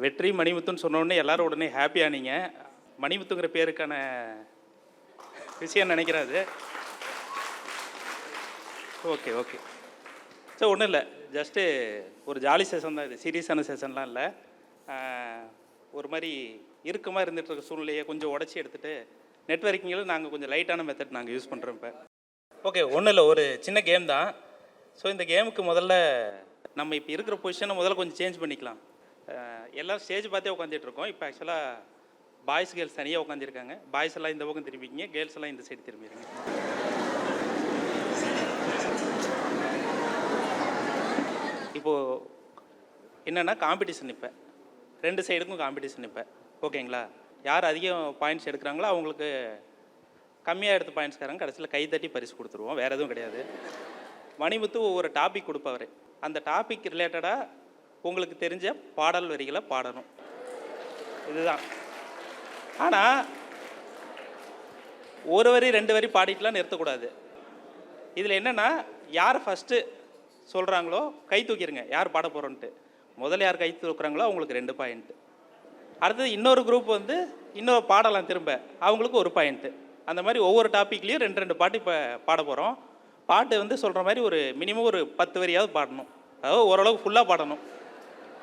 வெற்றி மணிமுத்துன்னு சொன்னோடனே எல்லாரும் உடனே ஹாப்பியானீங்க. மணிமுத்துங்கிற பேருக்கான விஷயம் நினைக்கிறாது. Okay okay. ஸோ ஒன்றும் இல்லை, ஜஸ்ட்டு ஒரு ஜாலி செஷன் தான் இது, சீரியஸான செஷன்லாம் இல்லை. ஒரு மாதிரி இறுக்கமாக இருந்துகிட்டு இருக்க சூழ்நிலையை கொஞ்சம் உடச்சி எடுத்துகிட்டு நெட்வொர்க்கிங்கில் நாங்கள் கொஞ்சம் லைட்டான மெத்தட் நாங்கள் யூஸ் பண்ணுறோம் இப்போ. ஓகே, ஒன்றும் இல்லை, ஒரு சின்ன கேம் தான். ஸோ இந்த கேமுக்கு முதல்ல நம்ம இப்போ இருக்கிற பொசிஷனை முதல்ல கொஞ்சம் சேஞ்ச் பண்ணிக்கலாம். எல்லோரும் ஸ்டேஜ் பார்த்தே உட்காந்துட்ருக்கோம். இப்போ ஆக்சுவலாக பாய்ஸ் கேர்ள்ஸ் தனியாக உட்காந்துருக்காங்க. பாய்ஸ் எல்லாம் இந்த பக்கம் திரும்பிக்கிங்க, கேர்ள்ஸ் எல்லாம் இந்த சைடு திரும்பிடுங்க. இப்போது என்னென்னா காம்படிஷன், இப்போ 2 சைடுக்கும் காம்படிஷன் இப்போ. ஓகேங்களா? யார் அதிகம் பாயிண்ட்ஸ் எடுக்கிறாங்களோ அவங்களுக்கு கம்மியாக எடுத்த பாயிண்ட்ஸ்காரங்க கடைசியில் கை தட்டி பரிசு கொடுத்துருவோம். வேறு எதுவும் கிடையாது. மணிமுத்து ஒவ்வொரு டாபிக் கொடுப்பார். அந்த டாபிக் ரிலேட்டடாக உங்களுக்கு தெரிஞ்ச பாடல் வரிகளை பாடணும். இதுதான். ஆனால் ஒரு வரி 2 வரி பாடிட்டுலாம் நிறுத்தக்கூடாது. இதில் என்னென்னா, யார் ஃபஸ்ட்டு சொல்கிறாங்களோ கை தூக்கிடுங்க, யார் பாட போகிறோன்ட்டு. முதல்ல யார் கை தூக்குறாங்களோ அவங்களுக்கு 2 பாயிண்ட்டு. அடுத்தது இன்னொரு குரூப் வந்து இன்னொரு பாடலாம், திரும்ப அவங்களுக்கு 1 பாயிண்ட்டு. அந்த மாதிரி ஒவ்வொரு டாப்பிக்லேயும் 2 பாட்டு இப்போ பாட போகிறோம். பாட்டு வந்து சொல்கிற மாதிரி ஒரு மினிமம் ஒரு 10 வரியாவது பாடணும். அதாவது ஓரளவுக்கு ஃபுல்லாக பாடணும்.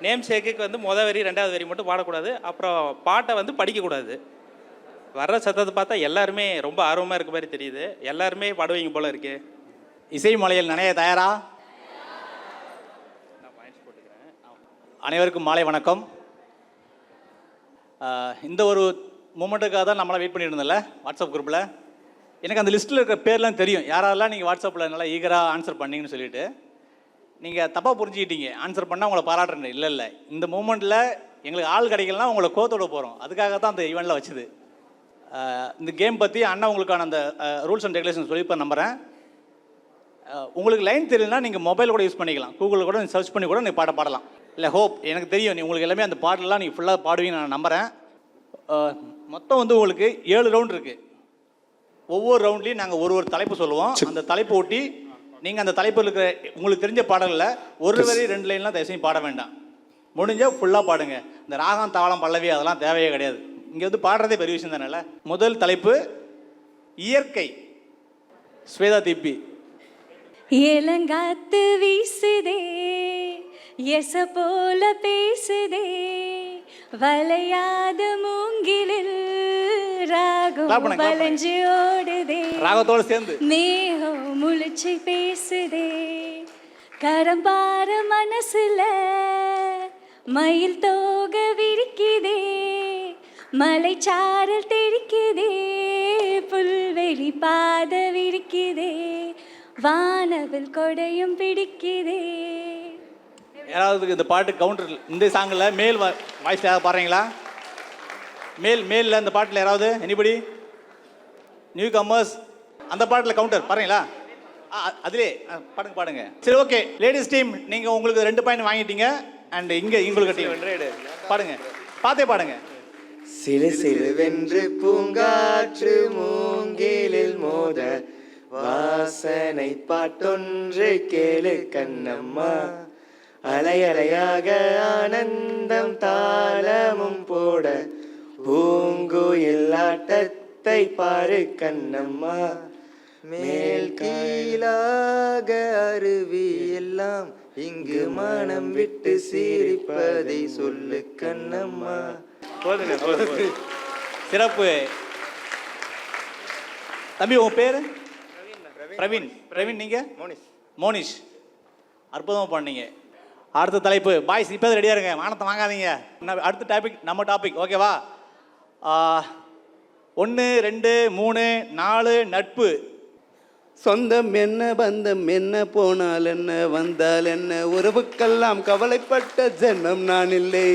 நேம் சேக்குக்கு வந்து முதல் வரி 2வது வரி மட்டும் பாடக்கூடாது. அப்புறம் பாட்டை வந்து படிக்கக்கூடாது. வர்ற சத்தத்தை பார்த்தா எல்லாருமே ரொம்ப ஆர்வமாக இருக்க மாதிரி தெரியுது. எல்லாருமே பாடுவீங்க போல இருக்கு. இசை மலையில் நனைய தயாரா? நான் பாயிண்ட்ஸ் போட்டுக்கிறேன். அனைவருக்கும் மாலை வணக்கம். இந்த ஒரு மூமெண்ட்டுக்காக தான் நம்மளாம் வெயிட் பண்ணிட்டு இருந்தோம்ல வாட்ஸ்அப் குரூப்பில். எனக்கு அந்த லிஸ்ட்டில் இருக்கிற பேர்லாம் தெரியும், யாரெல்லாம் நீங்கள் வாட்ஸ்அப்பில் நல்லா ஈகராக ஆன்சர் பண்ணீங்கன்னு சொல்லிட்டு. நீங்கள் தப்பாக புரிஞ்சுக்கிட்டீங்க, ஆன்சர் பண்ணால் உங்களை பாராட்டுறேன். இல்லை, இந்த மூமெண்ட்டில் எங்களுக்கு ஆள் கிடைக்கலாம், உங்களை கோத்தோட போகிறோம். அதுக்காக தான் அந்த ஈவெண்ட்டில் வச்சுது. இந்த கேம் பற்றி அண்ணா உங்களுக்கான அந்த ரூல்ஸ் அண்ட் ரெகுலேஷன் சொல்லி இப்போ நம்புகிறேன். உங்களுக்கு லைன் தெரியலனா நீங்கள் மொபைல் கூட யூஸ் பண்ணிக்கலாம். கூகுளில் கூட சர்ச் பண்ணி கூட நீங்கள் பாடலாம். இல்லை ஹோப், எனக்கு தெரியும் நீ உங்களுக்கு எல்லாமே அந்த பாடலாம் நீங்கள் ஃபுல்லாக பாடுவீங்கன்னு நான் நம்புகிறேன். மொத்தம் வந்து உங்களுக்கு 7 ரவுண்ட் இருக்குது. ஒவ்வொரு ரவுண்ட்லேயும் நாங்கள் ஒரு தலைப்பு சொல்லுவோம். அந்த தலைப்பு ஒட்டி நீங்கள் அந்த தலைப்பில் இருக்கிற உங்களுக்கு தெரிஞ்ச பாடலில் ஒரு வரி 2 லைன்லாம் தயவுசெய்து பாட வேண்டாம். முடிஞ்சால் ஃபுல்லாக பாடுங்க. இந்த ராகம் தாளம் பல்லவி அதெல்லாம் தேவையே கிடையாது. இங்கே வந்து பாடுறதே பெரிய விஷயம் தானே. முதல் தலைப்பு இயற்கை. ஸ்வேதா தீபி. ஏலங்காத்து வீசுதே, எச போல பேசுதே, வளையாத மூங்கிலில் ராகம் வளைஞ்சு ஓடுதே, ராகத்தோடு சேர்ந்து மேகம் முழிச்சு பேசுதே, கரம்பார மனசுல மயில் தோக விரிக்குதே, மலைச்சாரல் தெரிக்குதே, புல்வெளி பாத விரிக்குதே, வானவில் கொடையும் பிடிக்குதே. யாராவது இந்த பாட்டு கவுண்டர் இந்த சாங்கில் மேல் வாய்ஸ் யாராவது பாடுறீங்களா? மேலில் இந்த பாட்டில் யாராவது எனிபடி நியூ கம்மர்ஸ் அந்த பாட்டில் கவுண்டர் பாருங்களா? அதிலே பாடுங்க. சரி, ஓகே. லேடிஸ் டீம் நீங்கள் உங்களுக்கு 2 பாயிண்ட் வாங்கிட்டீங்க. அண்ட் இங்கே உங்களுக்கு டீம் பாடுங்க, பார்த்தே பாடுங்க. சிலு சிலுவென்று பூங்காற்று மூங்கிலில் மோத வாசனை பாட்டொன்று கேளு கண்ணம்மா, அலையலையாக ஆனந்தம் தாளமும் போட பூங்குயில் ஆட்டத்தை பாரு கண்ணம்மா, மேல் கீழாக அருவி எல்லாம் இங்கு மனம் விட்டு சிரிப்பதை சொல்லு கண்ணம்மா. சிறப்பு தம்பி. உங்க பேரு? பிரவீன். நீங்க? மோனிஷ். அற்புதமாக பண்ணீங்க. அடுத்த தலைப்பு பாய்ஸ் இப்போ ரெடியாக இருங்க, வானத்தை வாங்காதீங்க. அடுத்த டாபிக் நம்ம டாபிக், ஓகேவா? 1 2 3 4 நட்பு. சொந்தம் என்ன பந்தம் என்ன, போனால் என்ன வந்தால் என்ன, உறவுக்கெல்லாம் கவலைப்பட்ட ஜென்மம் நான் இல்லை.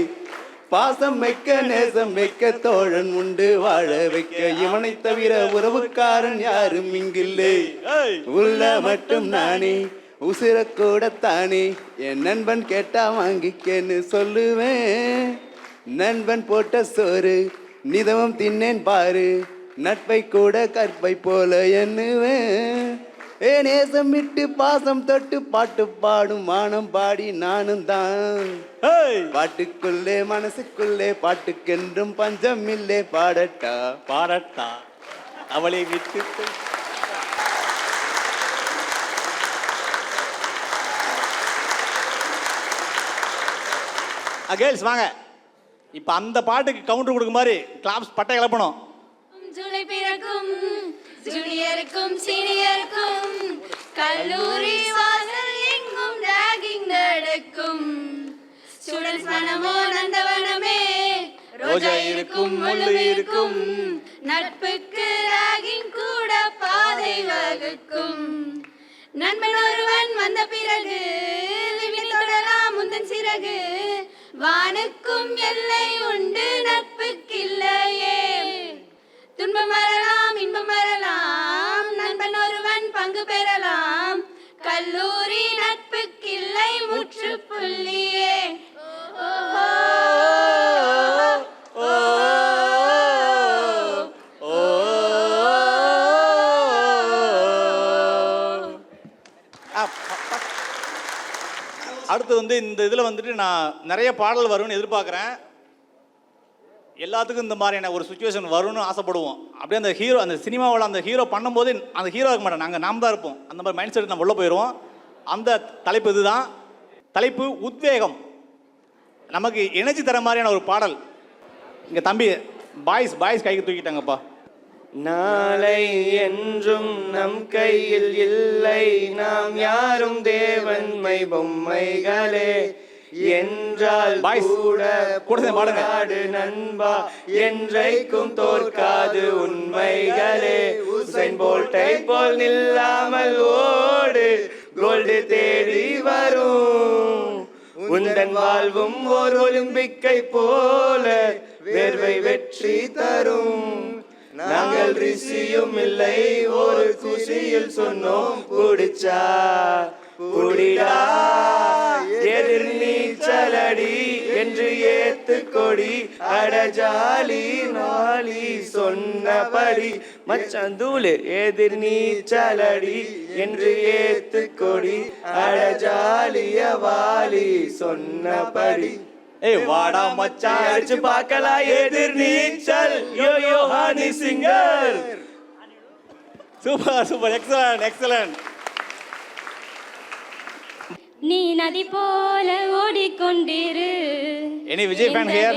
பாசம் வைக்க நேசம் வைக்க தோழன் உண்டு வாழ வைக்க, இவனை தவிர உறவுக்காரன் யாரும் இங்கில்லை. உள்ள மட்டும் நானே உசிரக்கூடத்தானே, என் நண்பன் கேட்டா வாங்கிக்கேன்னு சொல்லுவேன். நண்பன் போட்ட சோறு நிதமும் தின்னேன் பாரு, நட்பை கூட கற்பை போல எண்ணுவேன். ஏ நேசம் விட்டு பாசம் தொட்டு பாட்டு பாடும் வானம் பாடி நானும் தான். ஏய் பாட்டுக்குள்ளே மனசுக்குள்ளே பாட்டுக்கென்றும் பஞ்சம் இல்லே பாடட்டா. பாடட்டா அவளை விட்டு கேர்ள்ஸ் வாங்க. இப்போ அந்த பாட்டுக்கு கவுண்டர் கொடுக்க மாதிரி கிளாப்ஸ் பட்டை கிளப்பணும். ஜூலை பிறக்கும் ஜூனியருக்கும் சீனியருக்கும் கல்லூரி வாசல் எங்கும் ராகிங் நடக்கும். ஸ்டூடண்ட்ஸ் மனமோ நந்தவனமே ரோஜா இருக்கும் முள்ளு இருக்கும். நட்புக்கு ராகிங் கூட பாதை வகுக்கும். நண்பன் ஒருவன் வந்த பிறகு விண்ணில் தொடலாம் முந்தன் சிறகு. வானுக்கும் எல்லை உண்டு நட்புக்கில்லையே. துன்பம் வரலாம் இன்பம் வரலாம் நண்பன் ஒருவன் பங்கு பெறலாம். கல்லூரி நட்புக்கில்லை முற்றுப்புள்ளியே. அடுத்து வந்து இந்த இதில் வந்துட்டு நான் நிறைய பாடல் வரும்னு எதிர்பார்க்குறேன். எல்லாத்துக்கும் இந்த மாதிரியான ஒரு சுச்சுவேஷன் வரும்னு ஆசைப்படுவோம். அப்படியே அந்த ஹீரோ அந்த சினிமாவில் அந்த ஹீரோ பண்ணும்போது அந்த ஹீரோ இருக்க மாட்டோம், நாம் தான் இருப்போம். அந்த மாதிரி மைண்ட் செட் நம்ம உள்ளே போயிடுவோம். அந்த தலைப்பு இதுதான். தலைப்பு உத்வேகம். நமக்கு எனர்ஜி தர மாதிரியான ஒரு பாடல். இங்கே தம்பி பாய்ஸ் கைக்கு தூக்கிட்டாங்கப்பா. நாளை என்றும் நம் கையில் இல்லை, நாம் யாரும் தேவன்மை பொம்மைகளே. என்றால் கூட பாடு நண்பா, என்றைக்கும் தோற்காது உண்மைகளே. உசைன் போல்ட்டை போல் நில்லாமல் ஓடு, கோல்டு தேடி வரும். உந்தன் வாழ்வும் ஓர் ஒலிம்பிக்கை போல வேர்வை வெற்றி தரும். நாங்கள் ரிஷியும் இல்லை, ஒரு குஷியில் சொன்னோம் புடிச்சா புடிடா. எதிர் நீச்சலடி என்று ஏத்து கொடி, அடஜாலி நாளி சொன்னபடி. மச்சந்தூளு எதிர் நீச்சலடி என்று ஏத்து கொடி, அடஜாலிய வாலி சொன்னபடி. ஏய் வாடா மச்சான் அடிச்சு பார்க்கலாம் எதிர் நீச்சல். Yo Honey singer. Super excellent. நீ நதி போல ஓடிக்கொண்டிரு. Any Vijay fan here.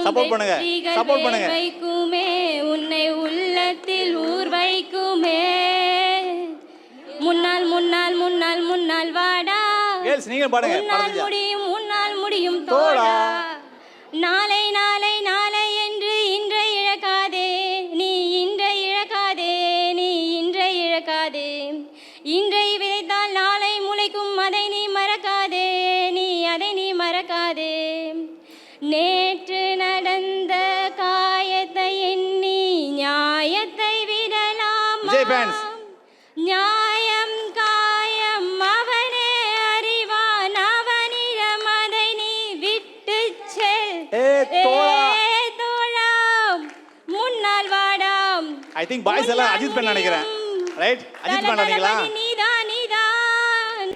Support பண்ணுங்க. வைக்குமே உன்னை உள்ளத்தில் ஊர் வைக்குமே. முன்னால் முன்னால் முன்னால் முன்னால் வாடா. கேர்ள்ஸ் நீங்க பாடுங்க. முன்னால் முடியும் தோழா. நாளை நாளை நாளை என்று இன்றை இழக்காதே. நீ இன்றை இழக்காதே. நீ இன்றை இழக்காதே. இன்றை விதைத்தால் நாளை முளைக்கும், அதை நீ மறக்காதே. நீ அதை நீ மறக்காதே. நேற்று நடந்த காயத்தை எண்ணி நியாயத்தை விடலாம். விஜய் ஃபேன்ஸ். நியாயம் காயம் அவனே அறிவான். அவனிடம் அதை நீ விட்டு செல். தோழா முன்னால் வாடாம். ஐ திங்க் பாய்ஸ் எல்லாம் அஜித் ஃபேன் நினைக்கிறேன். ரைட்? அஜித் ஃபேன் நினைக்கிறீங்களா? நீதான்.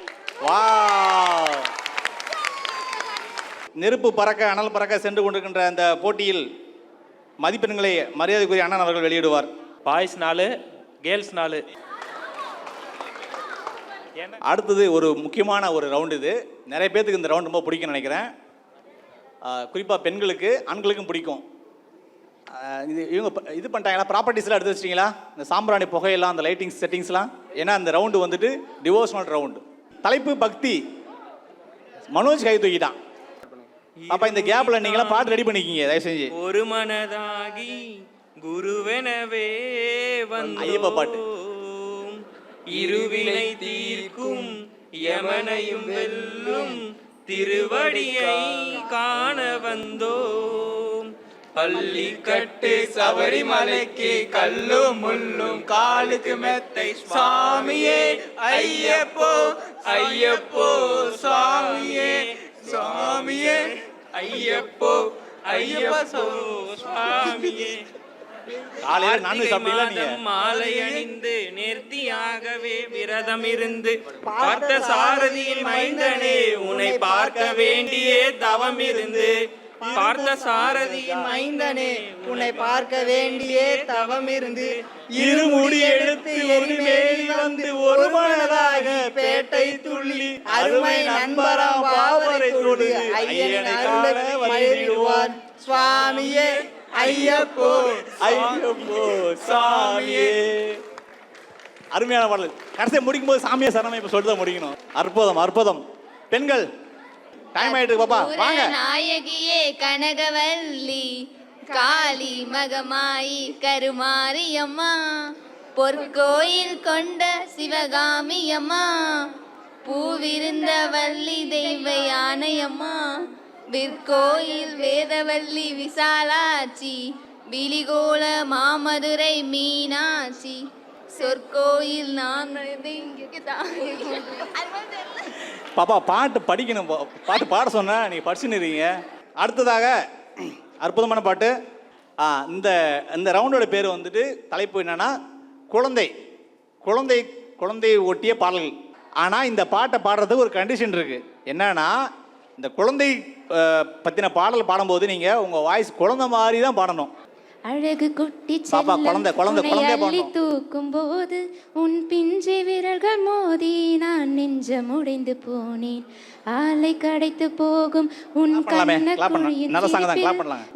வாவ். நெருப்பு பறக்க அனல் பறக்க சென்று கொண்டிருக்கின்ற அந்த போட்டியில் மதிப்பெண்களை மரியாதைக்குரிய அண்ணன் அவர்கள் வெளியிடுவார். Boys 4, girls 4. அடுத்தது ஒரு முக்கியமான ஒரு ரவுண்டு. இது நிறைய பேர்த்துக்கு இந்த ரவுண்ட் ரொம்ப பிடிக்கும்னு நினைக்கிறேன். குறிப்பாக பெண்களுக்கு ஆண்களுக்கும் பிடிக்கும். இவங்க இது பண்ணிட்டாங்களா, ப்ராப்பர்ட்டிஸ்லாம் எடுத்து வச்சிட்டிங்களா? இந்த சாம்பிராணி புகையெல்லாம், அந்த லைட்டிங் செட்டிங்ஸ்லாம். ஏன்னா அந்த ரவுண்டு வந்துட்டு டிவோஷனல் ரவுண்டு. தலைப்பு பக்தி. மனோஜ் கை தூக்கிட்டான். அப்போ இந்த கேப்பில் நீங்களாம் பாட்டு ரெடி பண்ணிக்கிங்க தயவு செஞ்சு. ஒரு மனதாகி குருவெனவே வந்து ஐயப்பா பாட்டு. இருவினை தீர்க்கும் யமனையும் வெல்லும் திருவடியை காண வந்தோம். பள்ளி கட்டு சபரிமலைக்கு கல்லும் முள்ளும் காலுக்கு மெத்தை சுவாமியே ஐயப்போ ஐயப்போ சுவாமியே சுவாமியே ஐயப்போ ஐயப்போ சுவாமியே. காலையில் நான்வெஜ் சாப்பிட்டீங்களா நீங்கள்? மாலை அணிந்து நேர்த்தியாகவே விரதம் இருந்து பார்த்த சாரதியின் மைந்தனே உன்னை பார்க்க வேண்டியே தவம் இருந்து பார்த்த சாரதியின் மைந்தனே உன்னை பார்க்க வேண்டியே தவம் இருந்து இருமுடி எடுத்து எரிமேலி வந்து ஒரு மனதாக பேட்டை துள்ளி அருமை நண்பராம் பாவரை தொழுது ஐயனை காண மகிழ்வான் சுவாமியே ஐயப்போ ஐயப்போ சாமியே. அருமையான பாடல். கடைசியை முடிக்கும் போது சாமியை சரணம் இப்போ சொல்லிட்டு தான் முடிக்கணும். அற்புதம் அற்புதம். பெண்கள் டைம் ஆயிட்டு பாப்பா வாங்க. நாயகியே கனகவல்லி காளி மகமாயி கருமாரியம்மா பொற்கோயில் கொண்ட சிவகாமி அம்மா பூவிருந்த வள்ளி தெய்வ யானையம்மா விற்கோயில் வேதவல்லி விசாலாட்சி விழிகோல மாமதுரை மீனாட்சி சொற்கோயில் நான் பாப்பா பாட்டு படிக்கணும். பாட்டு பாட சொன்னா நீங்கள் படிச்சுன்னு இருக்கீங்க. அடுத்ததாக அற்புதமான பாட்டு. இந்த இந்த ரவுண்டோட பேர் வந்துட்டு தலைப்பு என்னன்னா குழந்தை குழந்தை குழந்தை ஒட்டிய பாடல்கள். ஆனால் இந்த பாட்டை பாடுறதுக்கு ஒரு கண்டிஷன் இருக்குது. என்னன்னா இந்த குழந்தை பற்றின பாடல் பாடும்போது நீங்கள் உங்கள் வாய்ஸ் குழந்தை மாதிரி தான் பாடணும். அழகு குட்டி பாப்பா குழந்தை குழந்தை குழந்தைய பாடணும். தூக்கும் போது உன் பிஞ்சை விரல்கள் மோதி நான் நெஞ்சம் உடைந்து போனேன் ஆலை கடைத்து போகும் உன் கண்ணக்குழியின்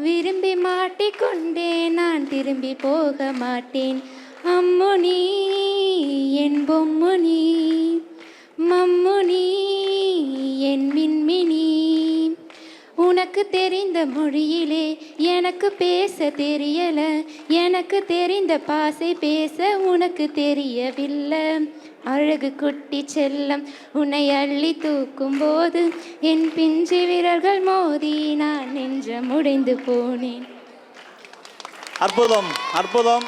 விரும்பி மாட்டிக்கொண்டேன் நான் திரும்பி போக மாட்டேன் அம்முனி என் பொம்முனி மம்முனி என் மின்மினி உனக்கு தெரிந்த மொழியிலே எனக்கு பேச தெரியல எனக்கு தெரிந்த பாசை பேச உனக்கு தெரியவில்லை அழகு குட்டி செல்லம் உன்னை அள்ளி தூக்கும் போது என் பிஞ்சு விரல்கள் மோதி நான் நெஞ்சம் உடைந்து போனேன். அற்புதம் அற்புதம்.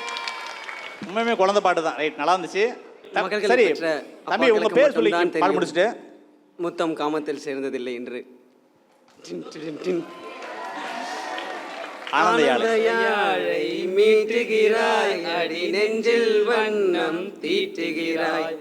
உண்மையுமே குழந்தை பாட்டு தான். ரைட், நல்லா இருந்துச்சு. சரி தம்பி உங்க பேர் சொல்லி பாட முடிச்சுட்டு. முத்தம் காமத்தில் சேர்ந்ததில்லை என்று ஆனந்தயாழை மீட்டுகிறாய் அடி நெஞ்சில் வண்ணம் தீட்டுகிறாய்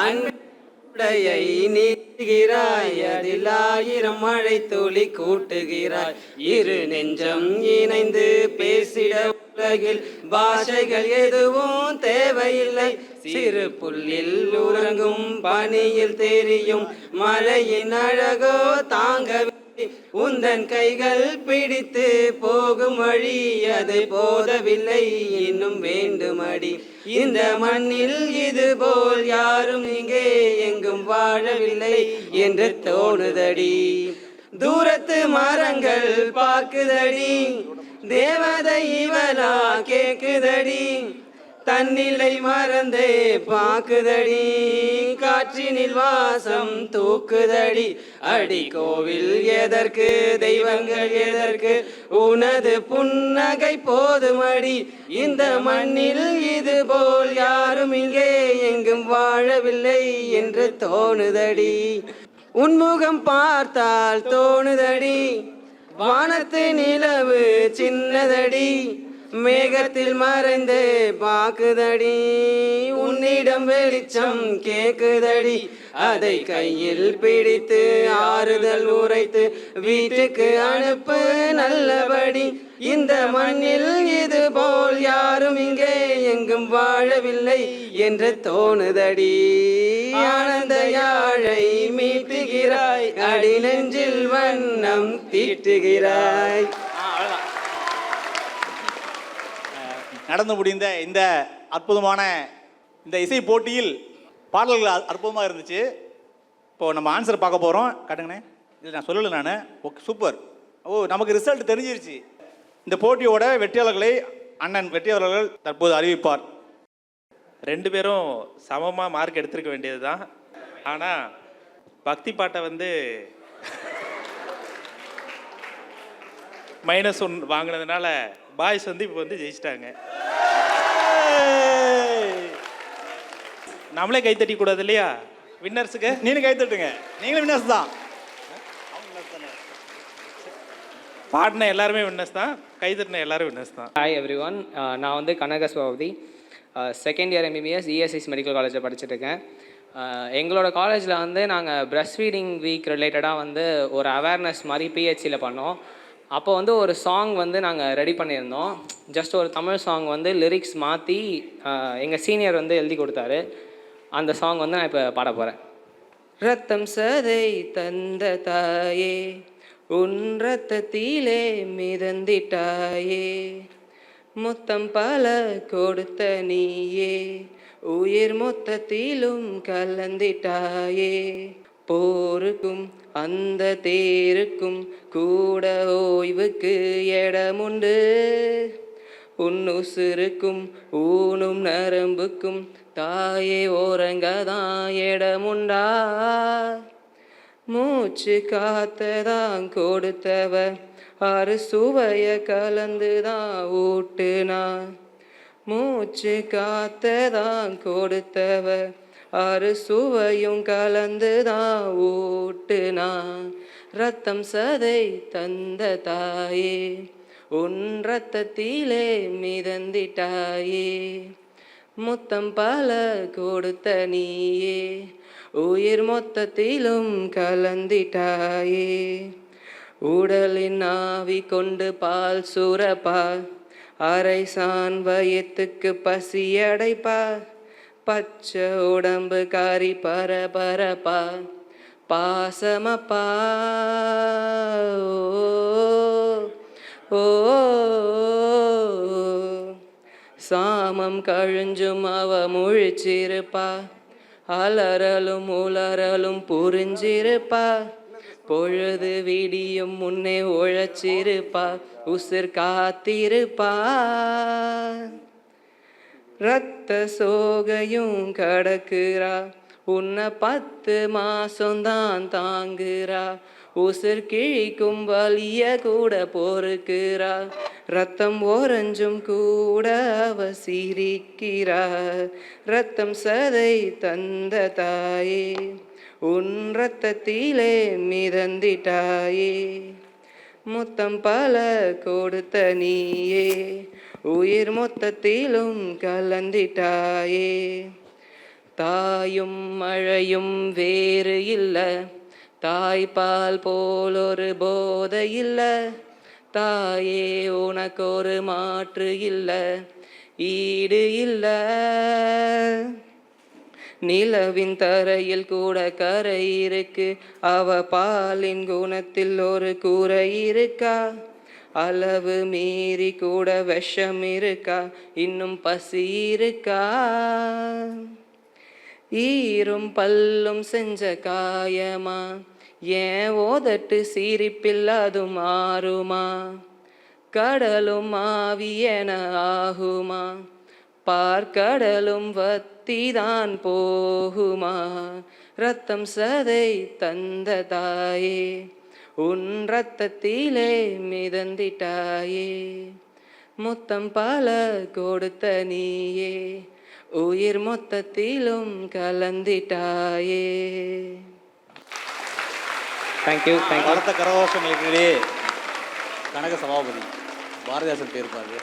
அன்புடையை நீட்டுகிறாய் அதில் 1000 மழை துளி கூட்டுகிறாய் இரு நெஞ்சம் இணைந்து பேசிட உலகில் பாஷைகள் எதுவும் தேவையில்லை சிறு புல்லில் உறங்கும் பனியில் தெரியும் மழையின் அழகோ தாங்க உந்தன் கைகள் பிடித்து போகும் வழி அது போதவில்லை இன்னும் வேண்டுமடி இந்த மண்ணில் இது போல் யாரும் இங்கே எங்கும் வாழவில்லை என்று தோணுதடி தூரத்து மரங்கள் பார்க்குதடி தேவதை இவனா கேக்குதடி தன்னிலை மறந்தே பாக்குதடி காற்றினில் வாசம் தூக்குதடி அடி கோவில் எதற்கு தெய்வங்கள் எதற்கு உனது புன்னகை போதுமடி இந்த மண்ணில் இது போல் யாரும் இங்கே எங்கும் வாழவில்லை என்று தோணுதடி உன்முகம் பார்த்தால் தோணுதடி வானத்து நிலவு சின்னதடி மேகத்தில் மறைந்து பாக்குதடி உன்னிடம் வெளிச்சம் கேக்குதடி அதை கையில் பிடித்து ஆறுதல் உரைத்து வீட்டுக்கு அனுப்பு நல்லபடி இந்த மண்ணில் இது போல் யாரும் இங்கே எங்கும் வாழவில்லை என்று தோணுதடி ஆனந்த யாழை மீட்டுகிறாய் அடி நெஞ்சில் வண்ணம் தீட்டுகிறாய். நடந்து முடிந்த இந்த அற்புதமான இந்த இசை போட்டியில் பாடல்கள் அற்புதமாக இருந்துச்சு. இப்போது நம்ம ஆன்சர் பார்க்க போகிறோம். காட்டுங்கண்ணே. இல்லை நான் சொல்லலை நான். Okay super. நமக்கு ரிசல்ட் தெரிஞ்சிருச்சு. இந்த போட்டியோட வெற்றியாளர்களை அண்ணன் வெற்றியாளர்கள் தற்போது அறிவிப்பார். 2 பேரும் சமமாக மார்க் எடுத்திருக்க வேண்டியது தான். ஆனால் பக்தி பாட்டை வந்து -1 வாங்கினதுனால பாய்ஸ் வந்து இப்போ வந்து ஜெயிச்சிட்டாங்க. நம்மளே கைத்தட்டி கூடாது இல்லையா வின்னர்ஸுக்கு? நீங்களும் கைத்தட்டுங்க. நீங்களும் வின்னர்ஸ் தான். பாடின எல்லாருமே வின்னர்ஸ் தான், கைதட்டின எல்லாரும் வின்னர்ஸ் தான். ஹாய் எவ்ரி ஒன், நான் வந்து Kanaka Sabapathi, second year MBBS ESIS medical காலேஜில் படிச்சுட்ருக்கேன். எங்களோட காலேஜில் வந்து நாங்கள் பிரஸ்ட் ஃபீடிங் வீக் ரிலேட்டடாக வந்து ஒரு அவேர்னஸ் மாதிரி பிஹெச்சியில் பண்ணோம். அப்போ வந்து ஒரு சாங் வந்து நாங்கள் ரெடி பண்ணியிருந்தோம். ஜஸ்ட் ஒரு தமிழ் சாங் வந்து லிரிக்ஸ் மாற்றி எங்கள் சீனியர் வந்து எழுதி கொடுத்தாரு. அந்த சாங் வந்து நான் இப்போ பாட போகிறேன். ரத்தம் சதை தந்த தாயே, உன் ரத்தத்திலே மிதந்திட்டாயே, முத்தம் பல கொடுத்த நீயே, உயிர் மொத்தத்திலும் கலந்திட்டாயே, போருக்கும் அந்த தேருக்கும் கூட ஓய்வுக்கு இடமுண்டு, உன் உசுருக்கும் ஊனும் நரம்புக்கும் தாயே ஓரங்கதான் இடமுண்டா, மூச்சு காத்ததான் கொடுத்தவ அறு சுவைய கலந்துதான் ஊட்டுனா, மூச்சு காத்ததான் கொடுத்தவ அறு சுவையும் கலந்துதான் ஊட்டுனா, ரத்தம் சதை தந்த தாயே, உன் ரத்தத்திலே மிதந்திட்டாயே, முத்தம் பல கொடுத்த நீயே, உயிர் மொத்தத்திலும் கலந்திட்டாயே, உடலின் ஆவி கொண்டு பால் சுரப்பா, அரை சான் வயத்துக்கு பசி அடைப்பா, பச்சை உடம்பு காரி பரபரப்பா, பாசமப்பா ஓ, சாமம் கழிஞ்சும் அவ முழிச்சிருப்பா, அலறலும் உலறலும் புரிஞ்சிருப்பா, பொழுது விடியும் முன்னே உழைச்சிருப்பா, உசிர் காத்திருப்பா, ரத்த சோகையும் கடக்குறா, உன்னை 10 மாசம்தான் தாங்குறா, உசிர் கிழிக்கும் வலிய கூட பொறுக்கிறா, ரத்தம் ஓரஞ்சும் கூட அவ சிரிக்கிறா, ரத்தம் சதை தந்த தாயே, உன் ரத்தத்திலே மிதந்திட்டாயே, முத்தம் பல கொடுத்த நீயே, உயிர் மொத்தத்திலும் கலந்திட்டாயே, தாயும் மழையும் வேறு இல்லை, தாய்ப்பால் போல் ஒரு போதை இல்லை, தாயே உனக்கு ஒரு மாற்று இல்லை, ஈடு இல்லை, நிலவின் தரையில் கூட கரை இருக்கு, அவ பாலின் குணத்தில் ஒரு கூரை இருக்கா, அளவு மீறி கூட விஷம் இருக்கா, இன்னும் பசி இருக்கா, ஈரும் பல்லும் செஞ்ச காயமா, ஏன் ஓதட்டு சிரிப்பில் அது மாறுமா, கடலும் ஆவியன ஆகுமா, பார்க்கடலும் வத்திதான் போகுமா, ரத்தம் சதை தந்த தாயே, உன் ரத்தத்திலே மிதந்திட்டாயே, முத்தம் பல கொடுத்த நீயே, உயிர் மொத்தத்திலும் கலந்திட்டாயே. தேங்க்யூ. அடுத்த கரகோஷங்களுக்கிடையே கனக சபாபதி பாரதிதாசன் பேர் பாரு.